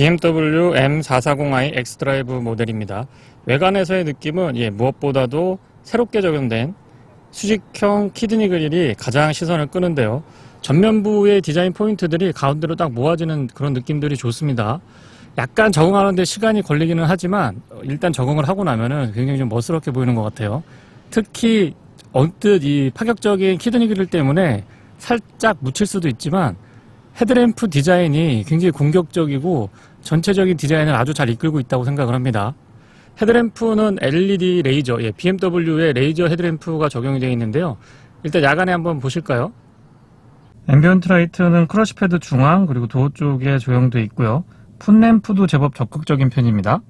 BMW M440i x드라이브 모델입니다. 외관에서의 느낌은 무엇보다도 새롭게 적용된 수직형 키드니 그릴이 가장 시선을 끄는데요. 전면부의 디자인 포인트들이 가운데로 딱 모아지는 그런 느낌들이 좋습니다. 약간 적응하는데 시간이 걸리기는 하지만 일단 적응을 하고 나면은 굉장히 좀 멋스럽게 보이는 것 같아요. 특히 언뜻 이 파격적인 키드니 그릴 때문에 살짝 묻힐 수도 있지만 헤드램프 디자인이 굉장히 공격적이고 전체적인 디자인을 아주 잘 이끌고 있다고 생각을 합니다. 헤드램프는 LED 레이저, BMW의 레이저 헤드램프가 적용이 되어 있는데요. 일단 야간에 한번 보실까요? 앰비언트 라이트는 크러쉬 패드 중앙 그리고 도어 쪽에 조형되어 있고요. 풋램프도 제법 적극적인 편입니다.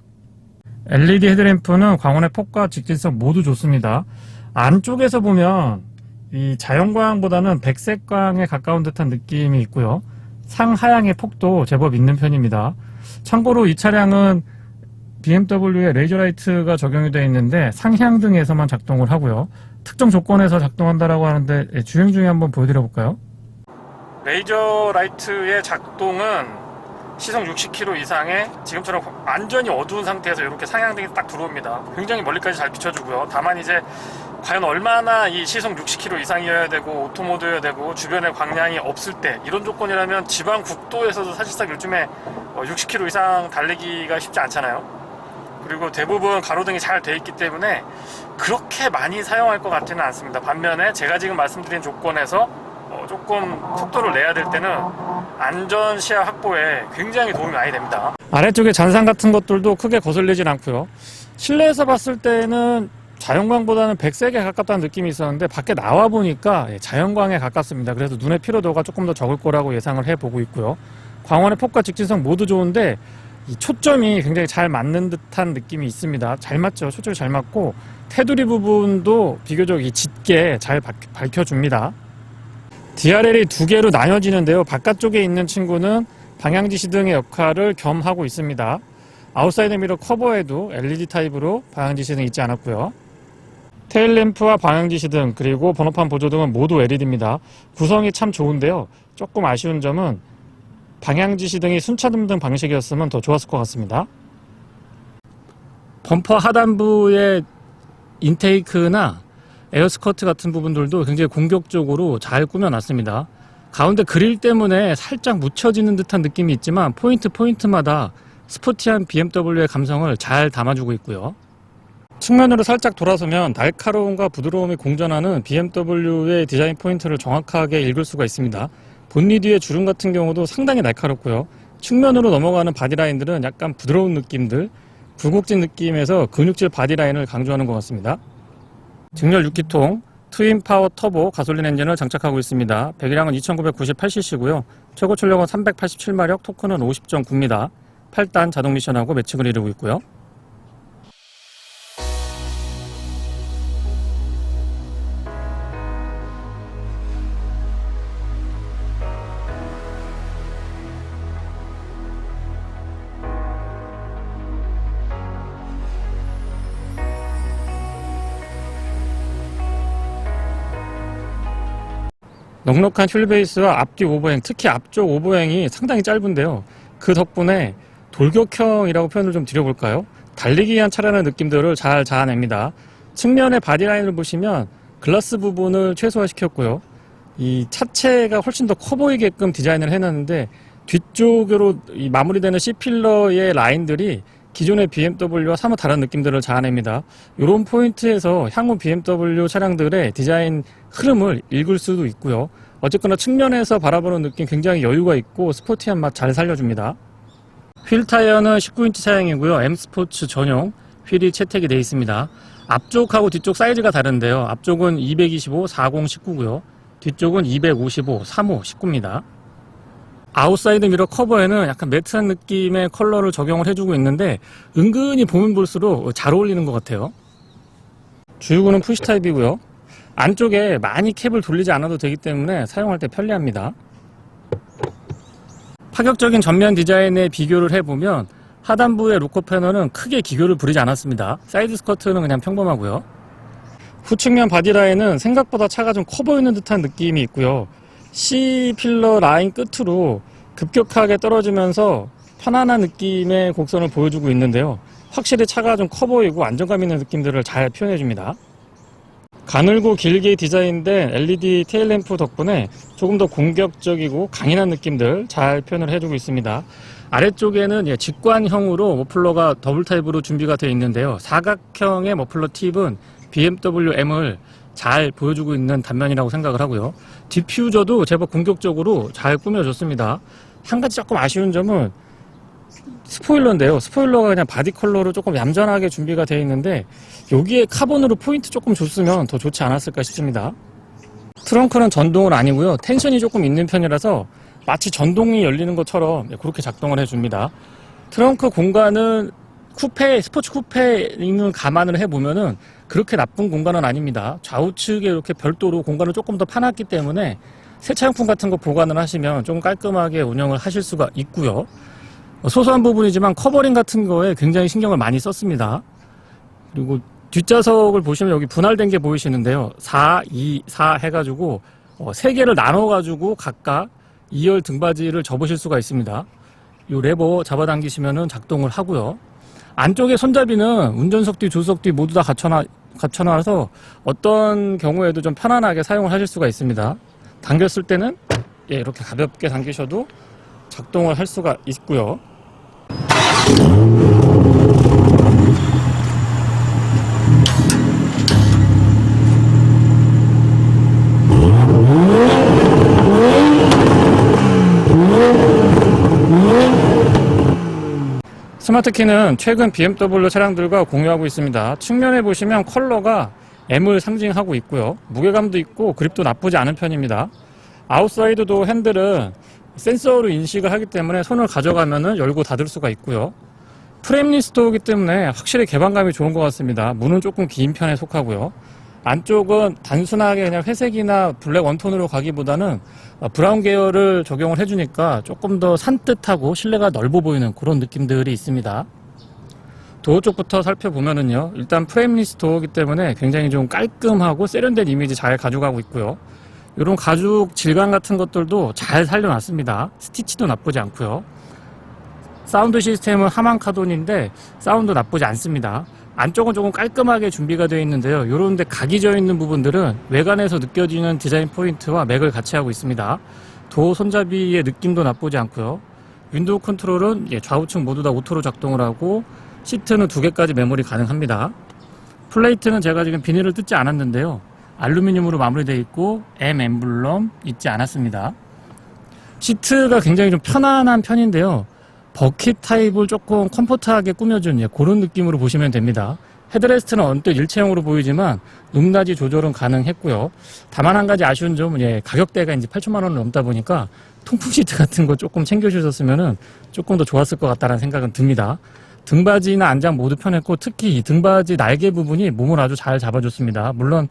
LED 헤드램프는 광원의 폭과 직진성 모두 좋습니다. 안쪽에서 보면 이 자연광보다는 백색광에 가까운 듯한 느낌이 있고요. 상하향의 폭도 제법 있는 편입니다. 참고로 이 차량은 BMW의 레이저 라이트가 적용이 되어 있는데 상향등에서만 작동을 하고요. 특정 조건에서 작동한다라고 하는데 주행 중에 한번 보여드려 볼까요? 레이저 라이트의 작동은 시속 60km 이상의 지금처럼 완전히 어두운 상태에서 이렇게 상향등이 딱 들어옵니다. 굉장히 멀리까지 잘 비춰주고요. 다만 이제 과연 얼마나 이 시속 60km 이상이어야 되고 오토모드여야 되고 주변에 광량이 없을 때 이런 조건이라면 지방 국도에서도 사실상 요즘에 60km 이상 달리기가 쉽지 않잖아요. 그리고 대부분 가로등이 잘 돼 있기 때문에 그렇게 많이 사용할 것 같지는 않습니다. 반면에 제가 지금 말씀드린 조건에서 조금 속도를 내야 될 때는 안전 시야 확보에 굉장히 도움이 많이 됩니다. 아래쪽에 잔상 같은 것들도 크게 거슬리진 않고요. 실내에서 봤을 때는 자연광보다는 백색에 가깝다는 느낌이 있었는데 밖에 나와 보니까 자연광에 가깝습니다. 그래서 눈의 피로도가 조금 더 적을 거라고 예상을 해보고 있고요. 광원의 폭과 직진성 모두 좋은데 이 초점이 굉장히 잘 맞는 듯한 느낌이 있습니다. 잘 맞죠? 초점이 잘 맞고 테두리 부분도 비교적 짙게 잘 밝혀줍니다. DRL이 두 개로 나뉘어지는데요. 바깥쪽에 있는 친구는 방향지시등의 역할을 겸하고 있습니다. 아웃사이드 미러 커버에도 LED 타입으로 방향지시등이 있지 않았고요. 테일램프와 방향지시등 그리고 번호판 보조등은 모두 LED입니다. 구성이 참 좋은데요. 조금 아쉬운 점은 방향지시등이 순차등등 방식이었으면 더 좋았을 것 같습니다. 범퍼 하단부의 인테이크나 에어스커트 같은 부분들도 굉장히 공격적으로 잘 꾸며놨습니다. 가운데 그릴 때문에 살짝 묻혀지는 듯한 느낌이 있지만 포인트마다 스포티한 BMW의 감성을 잘 담아주고 있고요. 측면으로 살짝 돌아서면 날카로움과 부드러움이 공존하는 BMW의 디자인 포인트를 정확하게 읽을 수가 있습니다. 본니 뒤의 주름 같은 경우도 상당히 날카롭고요. 측면으로 넘어가는 바디라인들은 약간 부드러운 느낌들, 굴곡진 느낌에서 근육질 바디라인을 강조하는 것 같습니다. 직렬 6기통 트윈 파워 터보 가솔린 엔진을 장착하고 있습니다. 배기량은 2998cc고요. 최고 출력은 387마력, 토크는 50.9입니다. 8단 자동 미션하고 매칭을 이루고 있고요. 넉넉한 휠베이스와 앞뒤 오버행, 특히 앞쪽 오버행이 상당히 짧은데요. 그 덕분에 돌격형이라고 표현을 좀 드려볼까요? 달리기 위한 차라는 느낌들을 잘 자아냅니다. 측면의 바디라인을 보시면 글라스 부분을 최소화시켰고요. 이 차체가 훨씬 더 커 보이게끔 디자인을 해놨는데 뒤쪽으로 이 마무리되는 C필러의 라인들이 기존의 BMW와 사뭇 다른 느낌들을 자아냅니다. 이런 포인트에서 향후 BMW 차량들의 디자인 흐름을 읽을 수도 있고요. 어쨌거나 측면에서 바라보는 느낌 굉장히 여유가 있고 스포티한 맛 잘 살려줍니다. 휠 타이어는 19인치 차량이고요. M 스포츠 전용 휠이 채택이 되어 있습니다. 앞쪽하고 뒤쪽 사이즈가 다른데요. 앞쪽은 225, 40, 19고요. 뒤쪽은 255, 35, 19입니다. 아웃사이드 미러 커버에는 약간 매트한 느낌의 컬러를 적용을 해주고 있는데 은근히 보면 볼수록 잘 어울리는 것 같아요. 주유구는 푸시 타입이고요. 안쪽에 많이 캡을 돌리지 않아도 되기 때문에 사용할 때 편리합니다. 파격적인 전면 디자인에 비교를 해보면 하단부의 로커 패널은 크게 기교를 부리지 않았습니다. 사이드 스커트는 그냥 평범하고요. 후측면 바디라인은 생각보다 차가 좀 커 보이는 듯한 느낌이 있고요. C필러 라인 끝으로 급격하게 떨어지면서 편안한 느낌의 곡선을 보여주고 있는데요. 확실히 차가 좀 커 보이고 안정감 있는 느낌들을 잘 표현해 줍니다. 가늘고 길게 디자인된 LED 테일램프 덕분에 조금 더 공격적이고 강인한 느낌들 잘 표현을 해주고 있습니다. 아래쪽에는 직관형으로 머플러가 더블 타입으로 준비가 되어 있는데요. 사각형의 머플러 팁은 BMW M을 잘 보여주고 있는 단면이라고 생각을 하고요. 디퓨저도 제법 공격적으로 잘 꾸며줬습니다. 한 가지 조금 아쉬운 점은 스포일러인데요. 스포일러가 그냥 바디 컬러로 조금 얌전하게 준비가 되어 있는데 여기에 카본으로 포인트 조금 줬으면 더 좋지 않았을까 싶습니다. 트렁크는 전동은 아니고요. 텐션이 조금 있는 편이라서 마치 전동이 열리는 것처럼 그렇게 작동을 해줍니다. 트렁크 공간은 스포츠 쿠페임을 감안을 해보면은 그렇게 나쁜 공간은 아닙니다. 좌우측에 이렇게 별도로 공간을 조금 더 파놨기 때문에 세차용품 같은 거 보관을 하시면 좀 깔끔하게 운영을 하실 수가 있고요. 소소한 부분이지만 커버링 같은 거에 굉장히 신경을 많이 썼습니다. 그리고 뒷좌석을 보시면 여기 분할된 게 보이시는데요. 4, 2, 4 해가지고 3개를 나눠가지고 각각 2열 등받이를 접으실 수가 있습니다. 이 레버 잡아당기시면 작동을 하고요. 안쪽에 손잡이는 운전석 뒤, 조수석 뒤 모두 다 갖춰놔서 어떤 경우에도 좀 편안하게 사용을 하실 수가 있습니다. 당겼을 때는 이렇게 가볍게 당기셔도 작동을 할 수가 있고요. 스마트키는 최근 BMW 차량들과 공유하고 있습니다. 측면에 보시면 컬러가 M을 상징하고 있고요. 무게감도 있고 그립도 나쁘지 않은 편입니다. 아웃사이드도 핸들은 센서로 인식을 하기 때문에 손을 가져가면 열고 닫을 수가 있고요. 프레임리스 도어이기 때문에 확실히 개방감이 좋은 것 같습니다. 문은 조금 긴 편에 속하고요. 안쪽은 단순하게 그냥 회색이나 블랙 원톤으로 가기보다는 브라운 계열을 적용을 해주니까 조금 더 산뜻하고 실내가 넓어 보이는 그런 느낌들이 있습니다. 도어 쪽부터 살펴보면은요, 일단 프레임리스 도어이기 때문에 굉장히 좀 깔끔하고 세련된 이미지 잘 가져가고 있고요. 이런 가죽 질감 같은 것들도 잘 살려놨습니다. 스티치도 나쁘지 않고요. 사운드 시스템은 하만 카돈인데 사운드 나쁘지 않습니다. 안쪽은 조금 깔끔하게 준비가 되어 있는데요. 이런 데 각이 져 있는 부분들은 외관에서 느껴지는 디자인 포인트와 맥을 같이 하고 있습니다. 도어 손잡이의 느낌도 나쁘지 않고요. 윈도우 컨트롤은 좌우측 모두 다 오토로 작동을 하고 시트는 2개까지 메모리 가능합니다. 플레이트는 제가 지금 비닐을 뜯지 않았는데요. 알루미늄으로 마무리되어 있고 M 엠블럼 있지 않았습니다. 시트가 굉장히 좀 편안한 편인데요. 버킷 타입을 조금 컴포트하게 꾸며준 그런 느낌으로 보시면 됩니다. 헤드레스트는 언뜻 일체형으로 보이지만 높낮이 조절은 가능했고요. 다만 한 가지 아쉬운 점은 가격대가 이제 8천만 원을 넘다 보니까 통풍 시트 같은 거 조금 챙겨주셨으면 조금 더 좋았을 것 같다는 생각은 듭니다. 등받이나 안장 모두 편했고 특히 이 등받이 날개 부분이 몸을 아주 잘 잡아줬습니다. 물론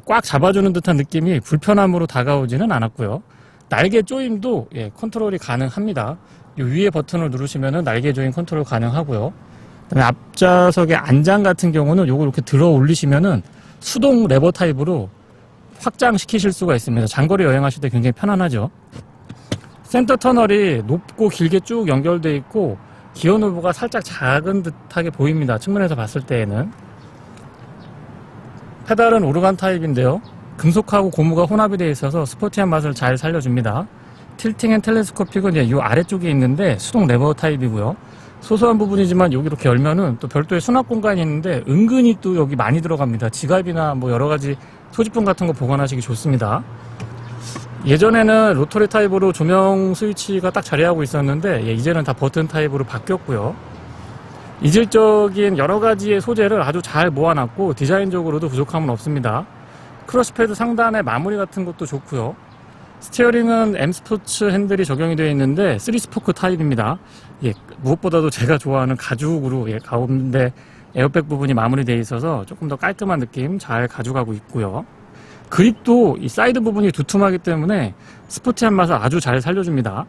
꽉 잡아주는 듯한 느낌이 불편함으로 다가오지는 않았고요. 날개 조임도 컨트롤이 가능합니다. 이 위에 버튼을 누르시면 날개 조임 컨트롤 가능하고요. 그다음에 앞좌석의 안장 같은 경우는 요거 이렇게 들어 올리시면은 수동 레버 타입으로 확장시키실 수가 있습니다. 장거리 여행하실 때 굉장히 편안하죠. 센터 터널이 높고 길게 쭉 연결되어 있고 기어 노브가 살짝 작은 듯하게 보입니다. 측면에서 봤을 때에는. 페달은 오르간 타입인데요. 금속하고 고무가 혼합이 되어 있어서 스포티한 맛을 잘 살려줍니다. 틸팅 앤 텔레스코픽은 이 아래쪽에 있는데 수동 레버 타입이고요. 소소한 부분이지만 여기 이렇게 열면은 또 별도의 수납 공간이 있는데 은근히 또 여기 많이 들어갑니다. 지갑이나 뭐 여러 가지 소지품 같은 거 보관하시기 좋습니다. 예전에는 로터리 타입으로 조명 스위치가 딱 자리하고 있었는데 이제는 다 버튼 타입으로 바뀌었고요. 이질적인 여러 가지의 소재를 아주 잘 모아놨고 디자인적으로도 부족함은 없습니다. 크러쉬패드 상단의 마무리 같은 것도 좋고요. 스티어링은 M 스포츠 핸들이 적용이 되어 있는데 3스포크 타입입니다. 무엇보다도 제가 좋아하는 가죽으로 가운데 에어백 부분이 마무리되어 있어서 조금 더 깔끔한 느낌 잘 가져가고 있고요. 그립도 이 사이드 부분이 두툼하기 때문에 스포티한 맛을 아주 잘 살려줍니다.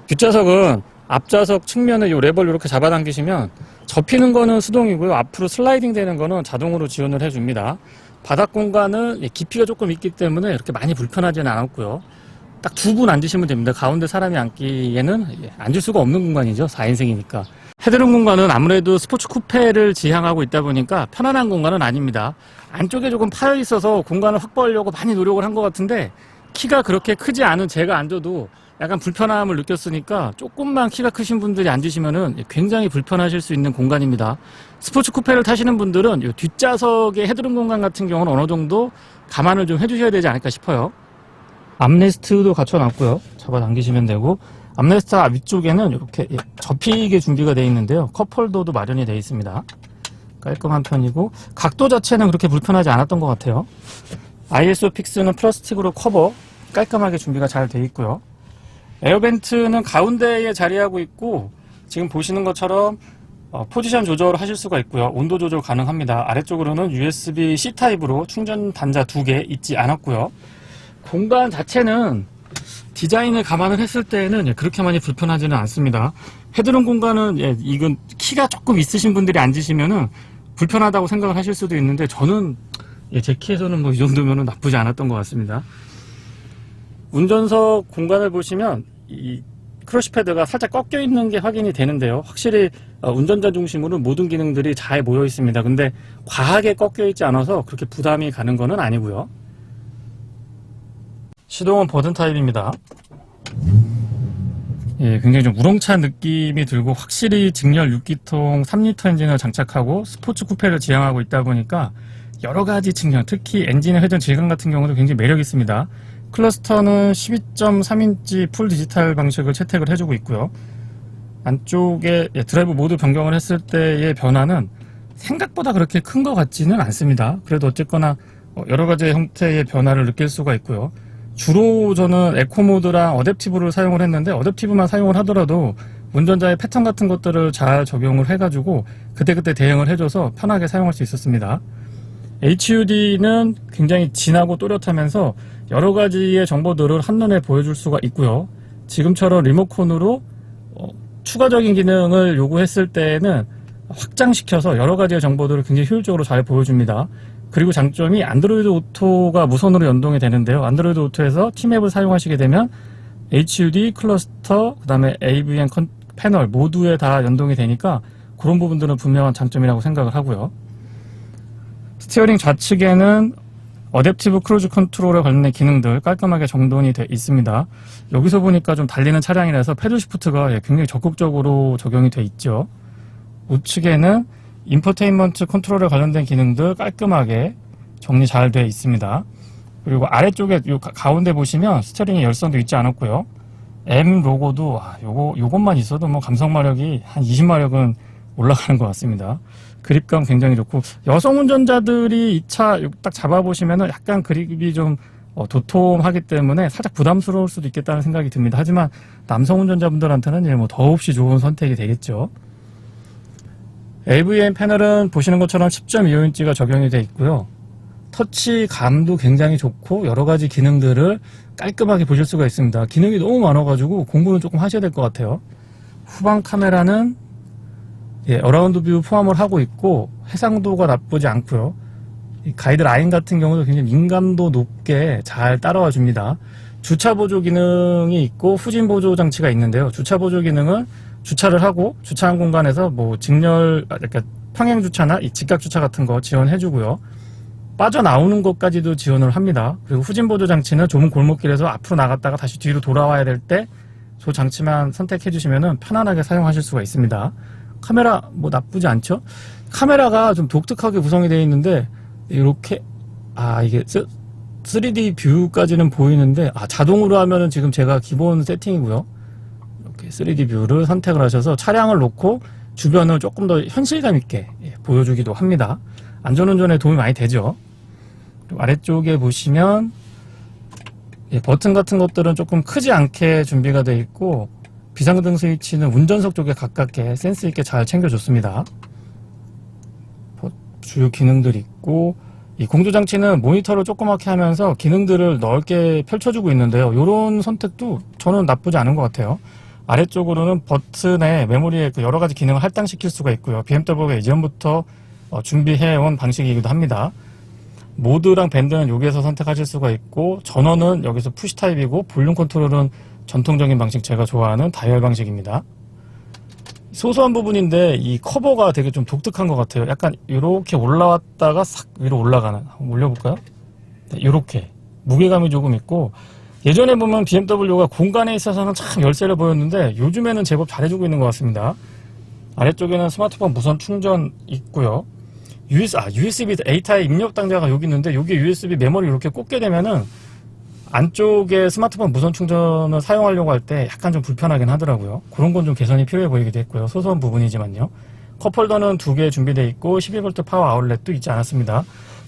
뒷좌석은 앞좌석 측면에 이 레버를 이렇게 잡아당기시면 접히는 거는 수동이고요. 앞으로 슬라이딩 되는 거는 자동으로 지원을 해줍니다. 바닥 공간은 깊이가 조금 있기 때문에 이렇게 많이 불편하지는 않았고요. 딱 두 분 앉으시면 됩니다. 가운데 사람이 앉기에는 앉을 수가 없는 공간이죠. 4인승이니까. 헤드룸 공간은 아무래도 스포츠 쿠페를 지향하고 있다 보니까 편안한 공간은 아닙니다. 안쪽에 조금 파여 있어서 공간을 확보하려고 많이 노력을 한 것 같은데 키가 그렇게 크지 않은 제가 앉아도 약간 불편함을 느꼈으니까 조금만 키가 크신 분들이 앉으시면은 굉장히 불편하실 수 있는 공간입니다. 스포츠 쿠페를 타시는 분들은 이 뒷좌석의 헤드룸 공간 같은 경우는 어느 정도 감안을 좀 해주셔야 되지 않을까 싶어요. 암레스트도 갖춰놨고요. 잡아당기시면 되고, 암레스트 위쪽에는 이렇게 접히게 준비가 되어 있는데요. 컵홀더도 마련이 되어 있습니다. 깔끔한 편이고 각도 자체는 그렇게 불편하지 않았던 것 같아요. ISO 픽스는 플라스틱으로 커버 깔끔하게 준비가 잘 되어 있고요. 에어벤트는 가운데에 자리하고 있고 지금 보시는 것처럼 포지션 조절을 하실 수가 있고요. 온도 조절 가능합니다. 아래쪽으로는 USB-C 타입으로 충전 단자 2개 있지 않았고요. 공간 자체는 디자인을 감안을 했을 때는 그렇게 많이 불편하지는 않습니다. 헤드룸 공간은 이건 키가 조금 있으신 분들이 앉으시면은 불편하다고 생각을 하실 수도 있는데 저는 제 키에서는 뭐 이 정도면은 나쁘지 않았던 것 같습니다. 운전석 공간을 보시면 이 크러쉬 패드가 살짝 꺾여 있는 게 확인이 되는데요. 확실히 운전자 중심으로 모든 기능들이 잘 모여 있습니다. 근데 과하게 꺾여 있지 않아서 그렇게 부담이 가는 거는 아니고요. 시동은 버튼 타입입니다. 굉장히 좀 우렁찬 느낌이 들고 확실히 직렬 6기통 3리터 엔진을 장착하고 스포츠 쿠페를 지향하고 있다 보니까 여러 가지 측면, 특히 엔진의 회전 질감 같은 경우도 굉장히 매력 있습니다. 클러스터는 12.3인치 풀 디지털 방식을 채택을 해주고 있고요. 안쪽에 드라이브 모드 변경을 했을 때의 변화는 생각보다 그렇게 큰 것 같지는 않습니다. 그래도 어쨌거나 여러 가지 형태의 변화를 느낄 수가 있고요. 주로 저는 에코 모드랑 어댑티브를 사용을 했는데 어댑티브만 사용을 하더라도 운전자의 패턴 같은 것들을 잘 적용을 해가지고 그때그때 대응을 해줘서 편하게 사용할 수 있었습니다. HUD는 굉장히 진하고 또렷하면서 여러 가지의 정보들을 한눈에 보여줄 수가 있고요. 지금처럼 리모컨으로 추가적인 기능을 요구했을 때에는 확장시켜서 여러 가지의 정보들을 굉장히 효율적으로 잘 보여줍니다. 그리고 장점이 안드로이드 오토가 무선으로 연동이 되는데요. 안드로이드 오토에서 T맵을 사용하시게 되면 HUD, 클러스터, 그 다음에 AVM 패널 모두에 다 연동이 되니까 그런 부분들은 분명한 장점이라고 생각을 하고요. 스티어링 좌측에는 어댑티브 크루즈 컨트롤에 관련된 기능들 깔끔하게 정돈이 되어 있습니다. 여기서 보니까 좀 달리는 차량이라서 패들 시프트가 굉장히 적극적으로 적용이 되어 있죠. 우측에는 인포테인먼트 컨트롤에 관련된 기능들 깔끔하게 정리 잘 되어 있습니다. 그리고 아래쪽에 가운데 보시면 스티어링에 열선도 있지 않았고요. M 로고도 요것만 있어도 뭐 감성 마력이 한 20마력은 올라가는 것 같습니다. 그립감 굉장히 좋고 여성 운전자들이 이 차 딱 잡아보시면은 약간 그립이 좀 도톰하기 때문에 살짝 부담스러울 수도 있겠다는 생각이 듭니다. 하지만 남성 운전자분들한테는 뭐 더없이 좋은 선택이 되겠죠. AVM 패널은 보시는 것처럼 10.25인치가 적용이 되어 있고요. 터치감도 굉장히 좋고 여러 가지 기능들을 깔끔하게 보실 수가 있습니다. 기능이 너무 많아가지고 공부는 조금 하셔야 될 것 같아요. 후방 카메라는 어라운드 뷰 포함을 하고 있고 해상도가 나쁘지 않고요. 이 가이드 라인 같은 경우도 굉장히 민감도 높게 잘 따라와 줍니다. 주차 보조 기능이 있고 후진 보조 장치가 있는데요. 주차 보조 기능은 주차를 하고 주차한 공간에서 뭐 직렬, 그러니까 평행 주차나 이 직각 주차 같은 거 지원해 주고요. 빠져나오는 것까지도 지원을 합니다. 그리고 후진 보조 장치는 좁은 골목길에서 앞으로 나갔다가 다시 뒤로 돌아와야 될 때 저 장치만 선택해 주시면 편안하게 사용하실 수가 있습니다. 카메라 뭐 나쁘지 않죠? 카메라가 좀 독특하게 구성이 되어 있는데 이렇게 이게 3D 뷰까지는 보이는데 자동으로 하면은 지금 제가 기본 세팅이고요. 이렇게 3D 뷰를 선택을 하셔서 차량을 놓고 주변을 조금 더 현실감 있게 보여주기도 합니다. 안전운전에 도움이 많이 되죠. 그리고 아래쪽에 보시면 버튼 같은 것들은 조금 크지 않게 준비가 되어 있고 비상등 스위치는 운전석 쪽에 가깝게 센스 있게 잘 챙겨줬습니다. 주요 기능들이 있고 이 공조장치는 모니터를 조그맣게 하면서 기능들을 넓게 펼쳐주고 있는데요. 이런 선택도 저는 나쁘지 않은 것 같아요. 아래쪽으로는 버튼에 메모리에 여러 가지 기능을 할당시킬 수가 있고요. BMW가 이전부터 준비해온 방식이기도 합니다. 모드랑 밴드는 여기에서 선택하실 수가 있고, 전원은 여기서 푸시 타입이고, 볼륨 컨트롤은 전통적인 방식, 제가 좋아하는 다이얼 방식입니다. 소소한 부분인데 이 커버가 되게 좀 독특한 것 같아요. 약간 이렇게 올라왔다가 싹 위로 올라가는. 한번 올려볼까요? 네, 이렇게 무게감이 조금 있고, 예전에 보면 BMW가 공간에 있어서는 참 열세를 보였는데 요즘에는 제법 잘해주고 있는 것 같습니다. 아래쪽에는 스마트폰 무선 충전 있고요. USB A타입 입력 단자가 여기 있는데, 여기 USB 메모리 이렇게 꽂게 되면은 안쪽에 스마트폰 무선 충전을 사용하려고 할 때 약간 좀 불편하긴 하더라고요. 그런 건 좀 개선이 필요해 보이기도 했고요. 소소한 부분이지만요. 컵홀더는 2개 준비되어 있고 12V 파워 아울렛도 있지 않았습니다.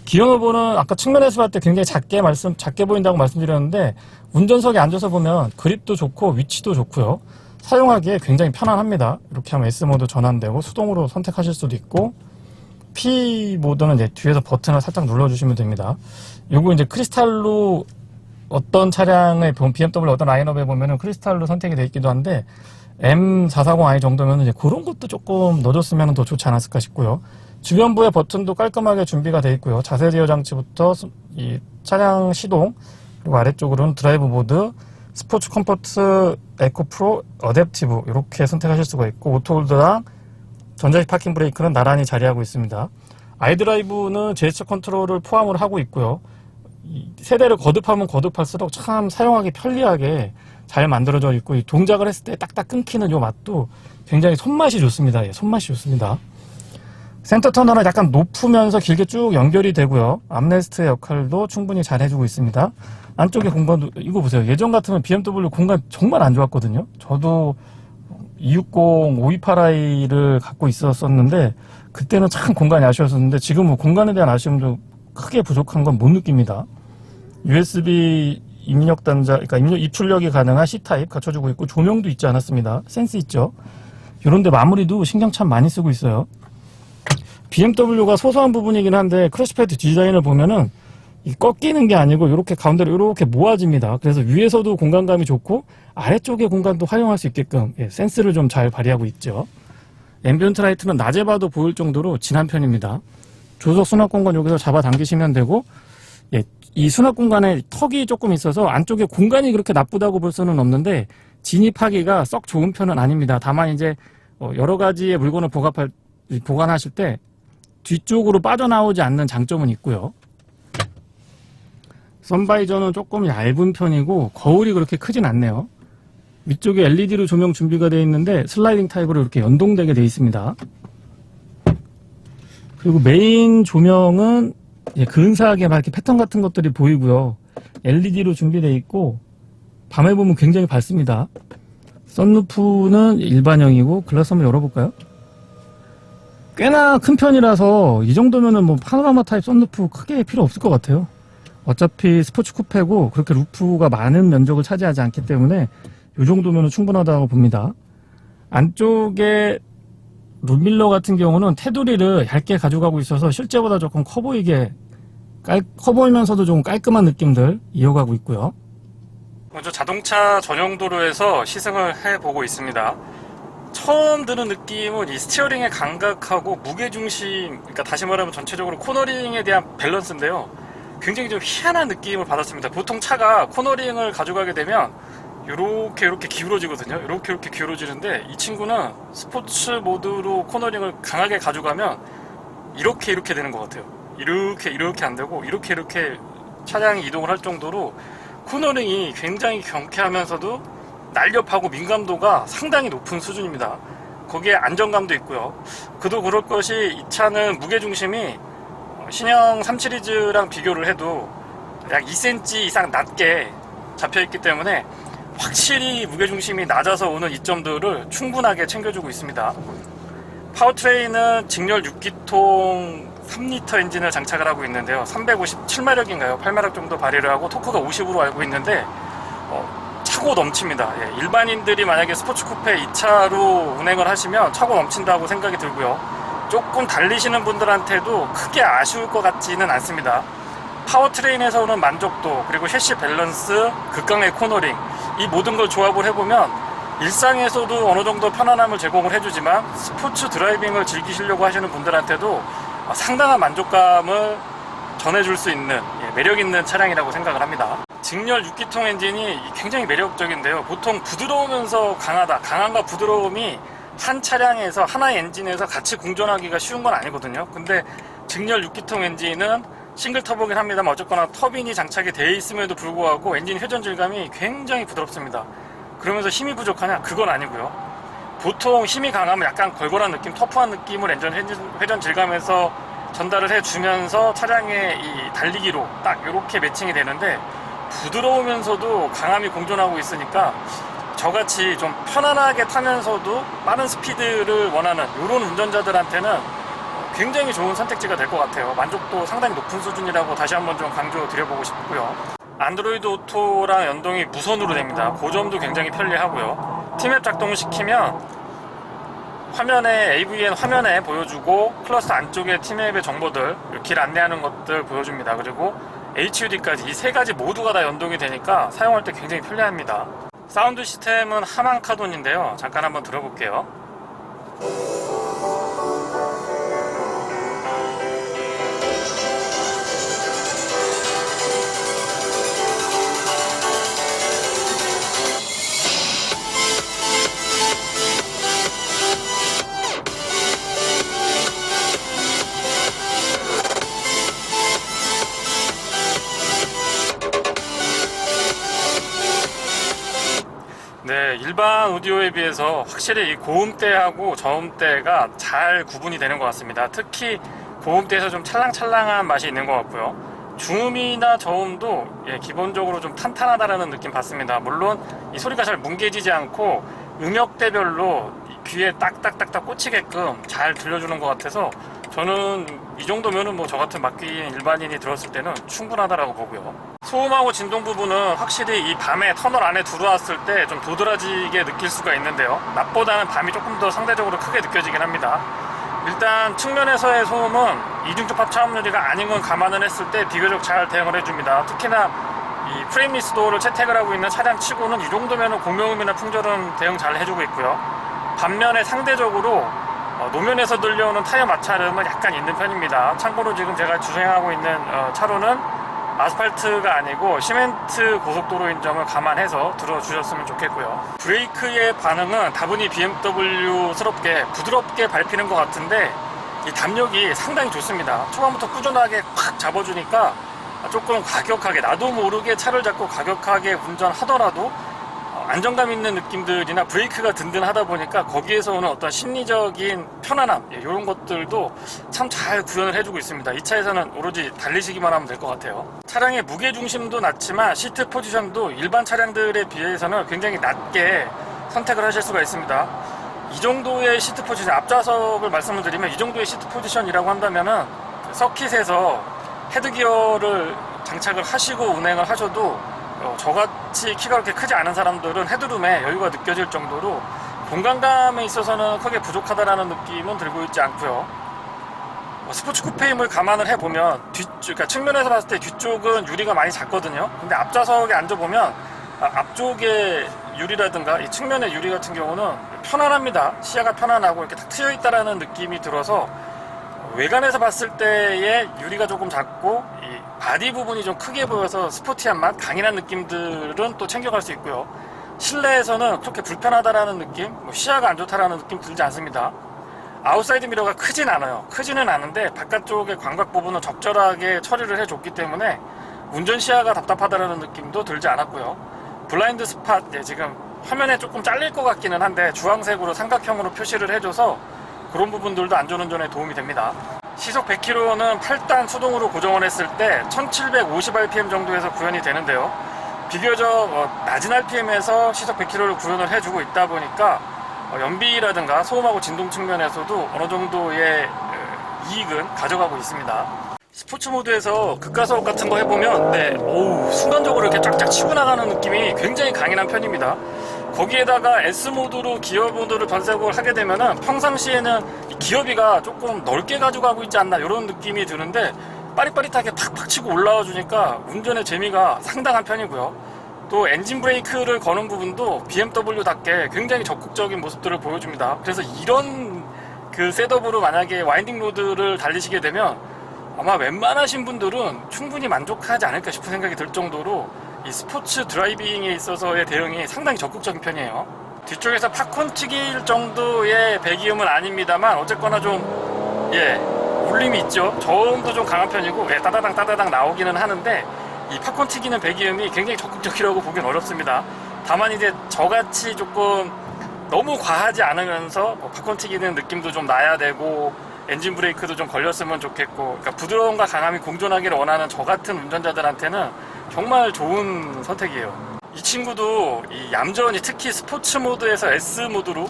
기어 노브는 아까 측면에서 봤을 때 굉장히 작게 보인다고 말씀드렸는데, 운전석에 앉아서 보면 그립도 좋고 위치도 좋고요. 사용하기에 굉장히 편안합니다. 이렇게 하면 S 모드 전환되고 수동으로 선택하실 수도 있고, P 모드는 이제 뒤에서 버튼을 살짝 눌러주시면 됩니다. 요거 이제 크리스탈로 어떤 차량의 BMW 어떤 라인업에 보면은 크리스탈로 선택이 되어 있기도 한데, M440i 정도면 이제 그런 것도 조금 넣어줬으면 더 좋지 않았을까 싶고요. 주변부의 버튼도 깔끔하게 준비가 되어 있고요. 자세 제어 장치부터 이 차량 시동, 그리고 아래쪽으로는 드라이브 모드, 스포츠 컴포트, 에코 프로, 어댑티브 이렇게 선택하실 수가 있고, 오토홀드랑 전자식 파킹 브레이크는 나란히 자리하고 있습니다. 아이드라이브는 제스처 컨트롤을 포함을 하고 있고요. 세대를 거듭하면 거듭할수록 참 사용하기 편리하게 잘 만들어져 있고, 이 동작을 했을 때 딱딱 끊기는 요 맛도 굉장히 손맛이 좋습니다. 예, 손맛이 좋습니다. 센터 터널은 약간 높으면서 길게 쭉 연결이 되고요. 암레스트의 역할도 충분히 잘 해주고 있습니다. 안쪽에 공간도, 이거 보세요. 예전 같으면 BMW 공간 정말 안 좋았거든요. 저도 260, 528i를 갖고 있었는데 그때는 참 공간이 아쉬웠었는데, 지금은 공간에 대한 아쉬움도 크게 부족한 건 못 느낍니다. USB 입력 단자, 그러니까 입출력이 가능한 C타입 갖춰주고 있고, 조명도 있지 않았습니다. 센스 있죠? 이런데 마무리도 신경 참 많이 쓰고 있어요. BMW가 소소한 부분이긴 한데 크러쉬패드 디자인을 보면은 이 꺾이는 게 아니고 이렇게 가운데로 이렇게 모아집니다. 그래서 위에서도 공간감이 좋고 아래쪽의 공간도 활용할 수 있게끔, 예, 센스를 좀 잘 발휘하고 있죠. 앰비언트 라이트는 낮에 봐도 보일 정도로 진한 편입니다. 조석 수납 공간 여기서 잡아 당기시면 되고, 예, 이 수납 공간에 턱이 조금 있어서 안쪽에 공간이 그렇게 나쁘다고 볼 수는 없는데 진입하기가 썩 좋은 편은 아닙니다. 다만 이제 여러 가지의 물건을 보관하실 때 뒤쪽으로 빠져나오지 않는 장점은 있고요. 선바이저는 조금 얇은 편이고 거울이 그렇게 크진 않네요. 위쪽에 LED로 조명 준비가 되어 있는데 슬라이딩 타입으로 이렇게 연동되게 되어 있습니다. 그리고 메인 조명은, 예, 근사하게 막 이렇게 패턴 같은 것들이 보이고요. LED로 준비되어 있고 밤에 보면 굉장히 밝습니다. 선루프는 일반형이고, 글라스 한번 열어볼까요? 꽤나 큰 편이라서 이 정도면은 뭐 파노라마 타입 선루프 크게 필요 없을 것 같아요. 어차피 스포츠 쿠페고 그렇게 루프가 많은 면적을 차지하지 않기 때문에 이 정도면 충분하다고 봅니다. 안쪽에 룸밀러 같은 경우는 테두리를 얇게 가져가고 있어서 실제보다 조금 커 보이면서도 좀 깔끔한 느낌들 이어가고 있고요. 먼저 자동차 전용 도로에서 시승을 해보고 있습니다. 처음 드는 느낌은 이 스티어링의 감각하고 무게중심, 그러니까 다시 말하면 전체적으로 코너링에 대한 밸런스인데요. 굉장히 좀 희한한 느낌을 받았습니다. 보통 차가 코너링을 가져가게 되면 이렇게 기울어지거든요. 이렇게 기울어지는데 이 친구는 스포츠 모드로 코너링을 강하게 가져가면 이렇게 되는 것 같아요. 이렇게 안 되고 이렇게 차량이 이동을 할 정도로 코너링이 굉장히 경쾌하면서도 날렵하고 민감도가 상당히 높은 수준입니다. 거기에 안정감도 있고요. 그도 그럴 것이 이 차는 무게중심이 신형 3 시리즈랑 비교를 해도 약 2cm 이상 낮게 잡혀있기 때문에 확실히 무게중심이 낮아서 오는 이점들을 충분하게 챙겨주고 있습니다. 파워트레인은 직렬 6기통 3리터 엔진을 장착을 하고 있는데요. 357마력인가요? 8마력 정도 발휘를 하고 토크가 50으로 알고 있는데 차고 넘칩니다. 예, 일반인들이 만약에 스포츠 쿠페 2차로 운행을 하시면 차고 넘친다고 생각이 들고요. 조금 달리시는 분들한테도 크게 아쉬울 것 같지는 않습니다. 파워트레인에서 오는 만족도, 그리고 셰시 밸런스, 극강의 코너링, 이 모든 걸 조합을 해보면 일상에서도 어느 정도 편안함을 제공을 해주지만 스포츠 드라이빙을 즐기시려고 하시는 분들한테도 상당한 만족감을 전해줄 수 있는 매력 있는 차량이라고 생각을 합니다. 직렬 6기통 엔진이 굉장히 매력적인데요. 보통 부드러우면서 강함과 부드러움이 한 차량에서 하나의 엔진에서 같이 공존하기가 쉬운 건 아니거든요. 근데 직렬 6기통 엔진은 싱글 터보긴 합니다만 어쨌거나 터빈이 장착이 되어 있음에도 불구하고 엔진 회전 질감이 굉장히 부드럽습니다. 그러면서 힘이 부족하냐? 그건 아니고요. 보통 힘이 강하면 약간 걸걸한 느낌, 터프한 느낌을 회전 질감에서 전달을 해주면서 차량의 이 달리기로 딱 이렇게 매칭이 되는데, 부드러우면서도 강함이 공존하고 있으니까 저같이 좀 편안하게 타면서도 빠른 스피드를 원하는 이런 운전자들한테는 굉장히 좋은 선택지가 될 것 같아요. 만족도 상당히 높은 수준이라고 다시 한번 좀 강조 드려보고 싶고요. 안드로이드 오토랑 연동이 무선으로 됩니다. 그 점도 굉장히 편리하고요. T맵 작동시키면 화면에 AVN 화면에 보여주고 클러스터 안쪽에 T맵의 정보들, 길 안내하는 것들 보여줍니다. 그리고 HUD까지 이 세 가지 모두가 다 연동이 되니까 사용할 때 굉장히 편리합니다. 사운드 시스템은 하만 카돈인데요. 잠깐 한번 들어볼게요. 네, 일반 오디오에 비해서 확실히 이 고음대하고 저음대가 잘 구분이 되는 것 같습니다. 특히 고음대에서 좀 찰랑찰랑한 맛이 있는 것 같고요. 중음이나 저음도 기본적으로 좀 탄탄하다는 느낌 받습니다. 물론 이 소리가 잘 뭉개지지 않고 음역대별로 귀에 딱딱딱딱 꽂히게끔 잘 들려주는 것 같아서 저는 이 정도면은 뭐 저 같은 막귀인 일반인이 들었을 때는 충분하다라고 보고요. 소음하고 진동 부분은 확실히 이 밤에 터널 안에 들어왔을 때 좀 도드라지게 느낄 수가 있는데요. 낮보다는 밤이 조금 더 상대적으로 크게 느껴지긴 합니다. 일단 측면에서의 소음은 이중적 합차음 유리가 아닌 건 감안을 했을 때 비교적 잘 대응을 해줍니다. 특히나 이 프레임리스 도어를 채택을 하고 있는 차량 치고는 이 정도면 공명음이나 풍절은 대응 잘 해주고 있고요. 반면에 상대적으로 노면에서 들려오는 타이어 마찰음은 약간 있는 편입니다. 참고로 지금 제가 주행하고 있는 차로는 아스팔트가 아니고 시멘트 고속도로인 점을 감안해서 들어주셨으면 좋겠고요. 브레이크의 반응은 다분히 BMW스럽게 부드럽게 밟히는 것 같은데 이 담력이 상당히 좋습니다. 초반부터 꾸준하게 콱 잡아주니까 조금 과격하게, 나도 모르게 차를 잡고 과격하게 운전하더라도 안정감 있는 느낌들이나 브레이크가 든든하다 보니까 거기에서 오는 어떤 심리적인 편안함, 이런 것들도 참 잘 구현을 해주고 있습니다. 이 차에서는 오로지 달리시기만 하면 될 것 같아요. 차량의 무게중심도 낮지만 시트 포지션도 일반 차량들에 비해서는 굉장히 낮게 선택을 하실 수가 있습니다. 이 정도의 시트 포지션, 앞좌석을 말씀을 드리면 이 정도의 시트 포지션이라고 한다면은 서킷에서 헤드기어를 장착을 하시고 운행을 하셔도 저같이 키가 그렇게 크지 않은 사람들은 헤드룸에 여유가 느껴질 정도로 공간감에 있어서는 크게 부족하다라는 느낌은 들고 있지 않고요. 스포츠 쿠페임을 감안을 해보면 그러니까 측면에서 봤을 때 뒤쪽은 유리가 많이 작거든요. 근데 앞좌석에 앉아보면 앞쪽의 유리라든가 이 측면의 유리 같은 경우는 편안합니다. 시야가 편안하고 이렇게 딱 트여 있다라는 느낌이 들어서 외관에서 봤을 때의 유리가 조금 작고 이 바디 부분이 좀 크게 보여서 스포티한 맛, 강인한 느낌들은 또 챙겨갈 수 있고요. 실내에서는 그렇게 불편하다라는 느낌, 시야가 안 좋다라는 느낌 들지 않습니다. 아웃사이드 미러가 크진 않아요. 크지는 않은데 바깥쪽의 광각 부분은 적절하게 처리를 해줬기 때문에 운전 시야가 답답하다라는 느낌도 들지 않았고요. 블라인드 스팟, 지금 화면에 조금 잘릴 것 같기는 한데 주황색으로 삼각형으로 표시를 해줘서 그런 부분들도 안전운전에 도움이 됩니다. 시속 100km는 8단 수동으로 고정을 했을 때 1750rpm 정도에서 구현이 되는데요. 비교적 낮은 rpm에서 시속 100km를 구현을 해주고 있다 보니까 연비라든가 소음하고 진동 측면에서도 어느 정도의 이익은 가져가고 있습니다. 스포츠 모드에서 급가속 같은 거 해보면 순간적으로 이렇게 쫙쫙 치고 나가는 느낌이 굉장히 강인한 편입니다. 거기에다가 S모드로 기어 모드를 변색을 하게 되면은 평상시에는 기어비가 조금 넓게 가져가고 있지 않나 이런 느낌이 드는데 빠릿빠릿하게 팍팍 치고 올라와 주니까 운전의 재미가 상당한 편이고요. 또 엔진 브레이크를 거는 부분도 BMW답게 굉장히 적극적인 모습들을 보여줍니다. 그래서 이런 그 셋업으로 만약에 와인딩 로드를 달리시게 되면 아마 웬만하신 분들은 충분히 만족하지 않을까 싶은 생각이 들 정도로 이 스포츠 드라이빙에 있어서의 대응이 상당히 적극적인 편이에요. 뒤쪽에서 팝콘 튀길 정도의 배기음은 아닙니다만 어쨌거나 좀 울림이 있죠. 저음도 좀 강한 편이고 따다당 따다당 나오기는 하는데 이 팝콘 튀기는 배기음이 굉장히 적극적이라고 보기는 어렵습니다. 다만 이제 저같이 조금 너무 과하지 않으면서 팝콘 튀기는 느낌도 좀 나야 되고 엔진 브레이크도 좀 걸렸으면 좋겠고, 그러니까 부드러움과 강함이 공존하기를 원하는 저 같은 운전자들한테는 정말 좋은 선택이에요. 이 친구도 이 얌전히 특히 스포츠 모드에서 S 모드로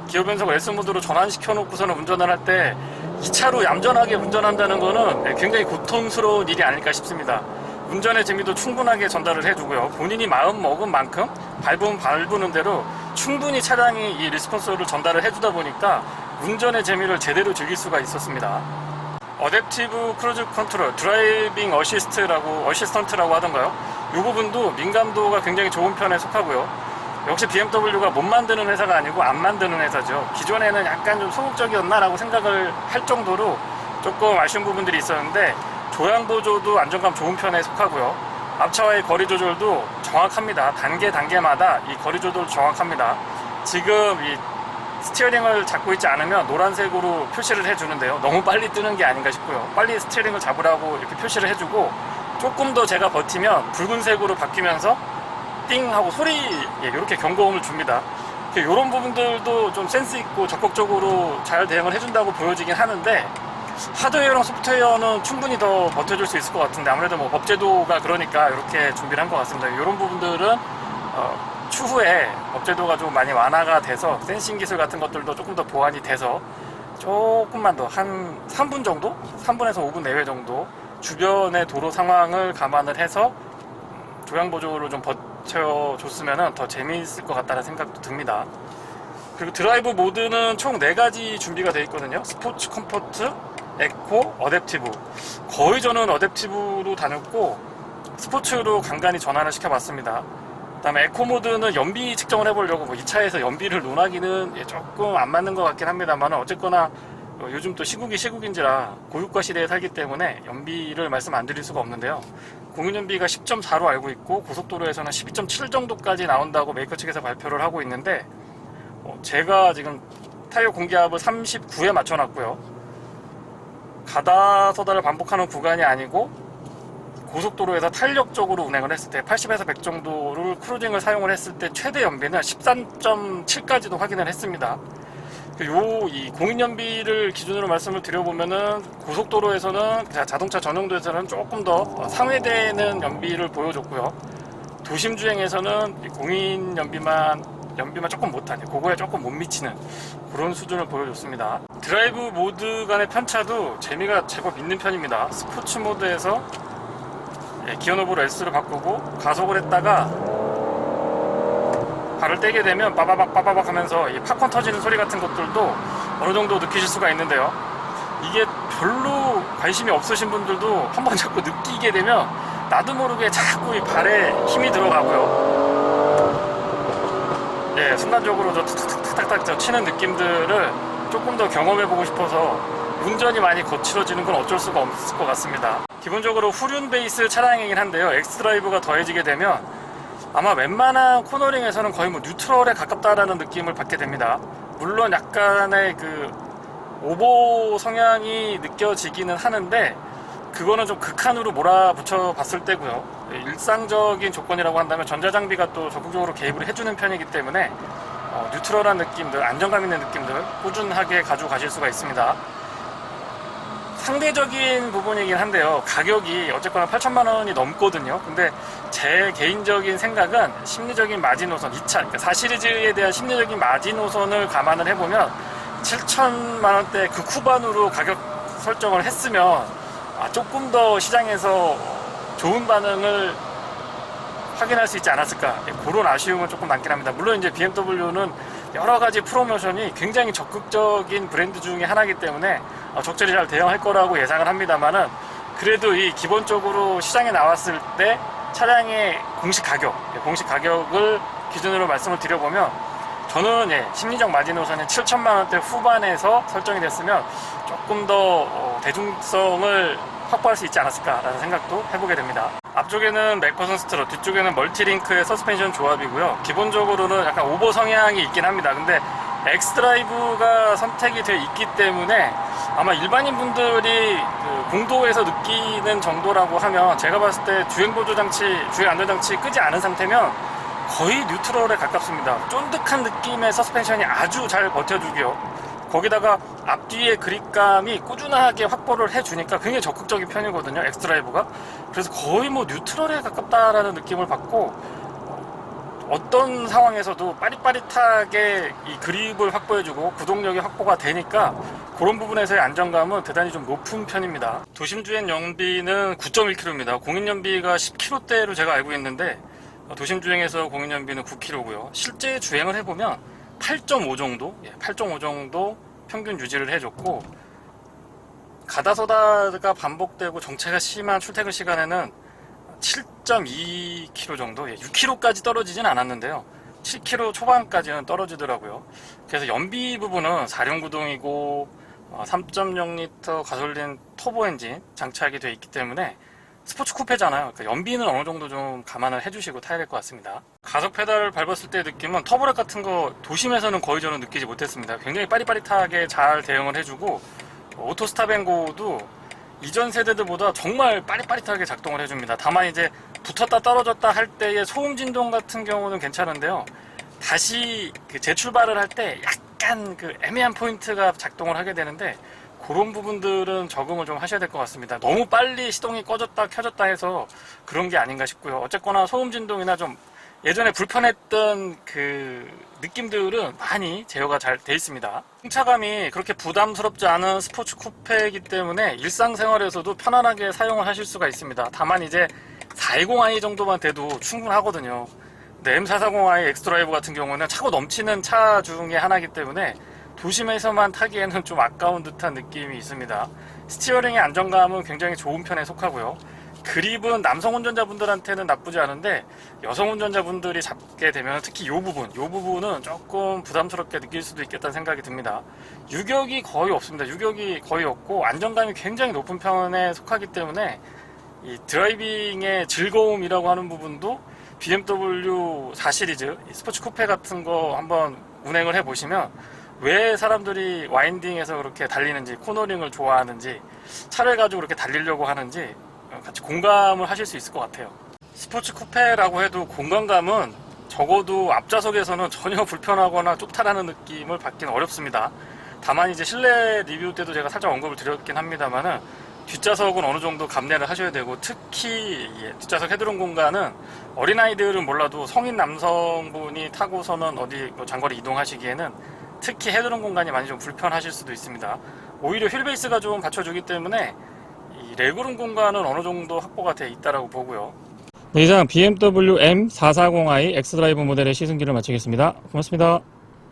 기어 변속을 S 모드로 전환시켜 놓고서는 운전을 할 때 이 차로 얌전하게 운전한다는 거는 굉장히 고통스러운 일이 아닐까 싶습니다. 운전의 재미도 충분하게 전달을 해주고요. 본인이 마음 먹은 만큼 밟으는 대로 충분히 차량이 이 리스폰스를 전달을 해주다 보니까 운전의 재미를 제대로 즐길 수가 있었습니다. 어댑티브 크루즈 컨트롤, 드라이빙 어시스턴트라고 하던가요? 이 부분도 민감도가 굉장히 좋은 편에 속하고요. 역시 BMW가 못 만드는 회사가 아니고 안 만드는 회사죠. 기존에는 약간 좀 소극적이었나라고 생각을 할 정도로 조금 아쉬운 부분들이 있었는데 조향보조도 안정감 좋은 편에 속하고요. 앞차와의 거리 조절도 정확합니다. 단계마다 이 거리 조절도 정확합니다. 지금 이 스티어링을 잡고 있지 않으면 노란색으로 표시를 해주는데요. 너무 빨리 뜨는 게 아닌가 싶고요. 빨리 스티어링을 잡으라고 이렇게 표시를 해주고 조금 더 제가 버티면 붉은색으로 바뀌면서 띵 하고 소리 이렇게 경고음을 줍니다. 이런 부분들도 좀 센스 있고 적극적으로 잘 대응을 해준다고 보여지긴 하는데 하드웨어랑 소프트웨어는 충분히 더 버텨줄 수 있을 것 같은데 아무래도 뭐 법제도가 그러니까 이렇게 준비를 한 것 같습니다. 이런 부분들은 추후에 법제도가 좀 많이 완화가 돼서 센싱 기술 같은 것들도 조금 더 보완이 돼서 조금만 더 한 3분 정도? 3분에서 5분 내외 정도 주변의 도로 상황을 감안을 해서 조향보조를 좀 버텨줬으면 더 재미있을 것 같다는 생각도 듭니다. 그리고 드라이브 모드는 총 4가지 준비가 되어 있거든요. 스포츠, 컴포트, 에코, 어댑티브. 거의 저는 어댑티브로 다녔고 스포츠로 간간히 전환을 시켜봤습니다. 그 다음에 에코 모드는 연비 측정을 해보려고 이 차에서 연비를 논하기는 조금 안 맞는 것 같긴 합니다만 어쨌거나 요즘 또 시국인지라 고유가 시대에 살기 때문에 연비를 말씀 안 드릴 수가 없는데요. 공인연비가 10.4로 알고 있고 고속도로에서는 12.7 정도까지 나온다고 메이커 측에서 발표를 하고 있는데 제가 지금 타이어 공기압을 39에 맞춰놨고요. 가다 서다를 반복하는 구간이 아니고 고속도로에서 탄력적으로 운행을 했을 때 80에서 100 정도를 크루징을 사용을 했을 때 최대 연비는 13.7까지도 확인을 했습니다. 이 공인연비를 기준으로 말씀을 드려보면은 고속도로에서는 자동차 전용도에서는 조금 더 상회되는 연비를 보여줬고요. 도심 주행에서는 연비만 조금 못한, 그거에 조금 못 미치는 그런 수준을 보여줬습니다. 드라이브 모드 간의 편차도 재미가 제법 있는 편입니다. 스포츠 모드에서 기어노브로 S를 바꾸고 가속을 했다가 발을 떼게 되면 빠바박 하면서 이 팝콘 터지는 소리 같은 것들도 어느 정도 느끼실 수가 있는데요. 이게 별로 관심이 없으신 분들도 한번 자꾸 느끼게 되면 나도 모르게 자꾸 이 발에 힘이 들어가고요. 순간적으로 저 탁탁탁탁 치는 느낌들을 조금 더 경험해보고 싶어서 운전이 많이 거칠어지는 건 어쩔 수가 없을 것 같습니다. 기본적으로 후륜 베이스 차량이긴 한데요. 엑스드라이브가 더해지게 되면 아마 웬만한 코너링에서는 거의 뉴트럴에 가깝다라는 느낌을 받게 됩니다. 물론 약간의 오버 성향이 느껴지기는 하는데 그거는 좀 극한으로 몰아붙여 봤을 때고요. 일상적인 조건이라고 한다면 전자장비가 또 적극적으로 개입을 해주는 편이기 때문에 뉴트럴한 느낌들, 안정감 있는 느낌들 꾸준하게 가지고 가실 수가 있습니다. 상대적인 부분이긴 한데요. 가격이 어쨌거나 8천만 원이 넘거든요. 근데 제 개인적인 생각은 심리적인 마지노선, 2차, 그러니까 4시리즈에 대한 심리적인 마지노선을 감안을 해보면 7천만 원대 후반으로 가격 설정을 했으면 조금 더 시장에서 좋은 반응을 확인할 수 있지 않았을까, 그런 아쉬움은 조금 남긴 합니다. 물론 이제 BMW는 여러 가지 프로모션이 굉장히 적극적인 브랜드 중에 하나이기 때문에 적절히 잘 대응할 거라고 예상을 합니다만은 그래도 이 기본적으로 시장에 나왔을 때 차량의 공식 가격을 기준으로 말씀을 드려보면 저는 심리적 마지노선이 7천만 원대 후반에서 설정이 됐으면 조금 더 대중성을 확보할 수 있지 않았을까라는 생각도 해보게 됩니다. 앞쪽에는 맥퍼슨 스트럿, 뒤쪽에는 멀티링크의 서스펜션 조합이고요. 기본적으로는 약간 오버 성향이 있긴 합니다. 근데 엑스드라이브가 선택이 되어 있기 때문에 아마 일반인 분들이 공도에서 느끼는 정도라고 하면, 제가 봤을 때 주행 안전장치 끄지 않은 상태면 거의 뉴트럴에 가깝습니다. 쫀득한 느낌의 서스펜션이 아주 잘 버텨주고요. 거기다가 앞뒤의 그립감이 꾸준하게 확보를 해주니까 굉장히 적극적인 편이거든요, 엑스드라이브가. 그래서 거의 뉴트럴에 가깝다라는 느낌을 받고, 어떤 상황에서도 빠릿빠릿하게 이 그립을 확보해주고 구동력이 확보가 되니까 그런 부분에서의 안정감은 대단히 좀 높은 편입니다. 도심주행 연비는 9.1km입니다. 공인연비가 10km대로 제가 알고 있는데, 도심주행에서 공인연비는 9km고요. 실제 주행을 해보면 8.5 정도, 8.5 정도 평균 유지를 해줬고, 가다서다가 반복되고 정체가 심한 출퇴근 시간에는 7.2km 정도, 6km까지 떨어지진 않았는데요. 7km 초반까지는 떨어지더라고요. 그래서 연비 부분은 4륜구동이고 3.0L 가솔린 터보 엔진 장착이 되어 있기 때문에 스포츠 쿠페잖아요. 그러니까 연비는 어느 정도 좀 감안을 해주시고 타야 될 것 같습니다. 가속 페달을 밟았을 때 느낌은 터보렉 같은 거 도심에서는 거의 저는 느끼지 못했습니다. 굉장히 빠릿빠릿하게 잘 대응을 해주고, 오토 스탑앤고도 이전 세대들보다 정말 빠릿빠릿하게 작동을 해줍니다. 다만 이제 붙었다 떨어졌다 할 때의 소음 진동 같은 경우는 괜찮은데요, 다시 재출발을 할 때 약간 애매한 포인트가 작동을 하게 되는데, 그런 부분들은 적응을 좀 하셔야 될 것 같습니다. 너무 빨리 시동이 꺼졌다 켜졌다 해서 그런 게 아닌가 싶고요. 어쨌거나 소음 진동이나 좀 예전에 불편했던 느낌들은 많이 제어가 잘 돼 있습니다. 승차감이 그렇게 부담스럽지 않은 스포츠 쿠페이기 때문에 일상생활에서도 편안하게 사용을 하실 수가 있습니다. 다만 이제 420i 정도만 돼도 충분하거든요. 근데 M440i 엑스드라이브 같은 경우는 차고 넘치는 차 중에 하나이기 때문에 도심에서만 타기에는 좀 아까운 듯한 느낌이 있습니다. 스티어링의 안정감은 굉장히 좋은 편에 속하고요. 그립은 남성 운전자분들한테는 나쁘지 않은데, 여성 운전자분들이 잡게 되면 특히 이 부분은 조금 부담스럽게 느낄 수도 있겠다는 생각이 듭니다. 유격이 거의 없습니다. 유격이 거의 없고 안정감이 굉장히 높은 편에 속하기 때문에 이 드라이빙의 즐거움이라고 하는 부분도 BMW 4 시리즈 스포츠 쿠페 같은 거 한번 운행을 해보시면 왜 사람들이 와인딩에서 그렇게 달리는지, 코너링을 좋아하는지, 차를 가지고 그렇게 달리려고 하는지 같이 공감을 하실 수 있을 것 같아요. 스포츠 쿠페라고 해도 공간감은 적어도 앞좌석에서는 전혀 불편하거나 쫓타라는 느낌을 받기는 어렵습니다. 다만 이제 실내 리뷰 때도 제가 살짝 언급을 드렸긴 합니다만은, 뒷좌석은 어느 정도 감내를 하셔야 되고, 특히 뒷좌석 헤드룸 공간은 어린아이들은 몰라도 성인 남성분이 타고서는 어디 장거리 이동하시기에는 특히 헤드룸 공간이 많이 좀 불편하실 수도 있습니다. 오히려 휠베이스가 좀 받쳐주기 때문에 이 레그룸 공간은 어느 정도 확보가 되어 있다라고 보고요. 네, 이상 BMW M440i 엑스드라이브 모델의 시승기를 마치겠습니다. 고맙습니다.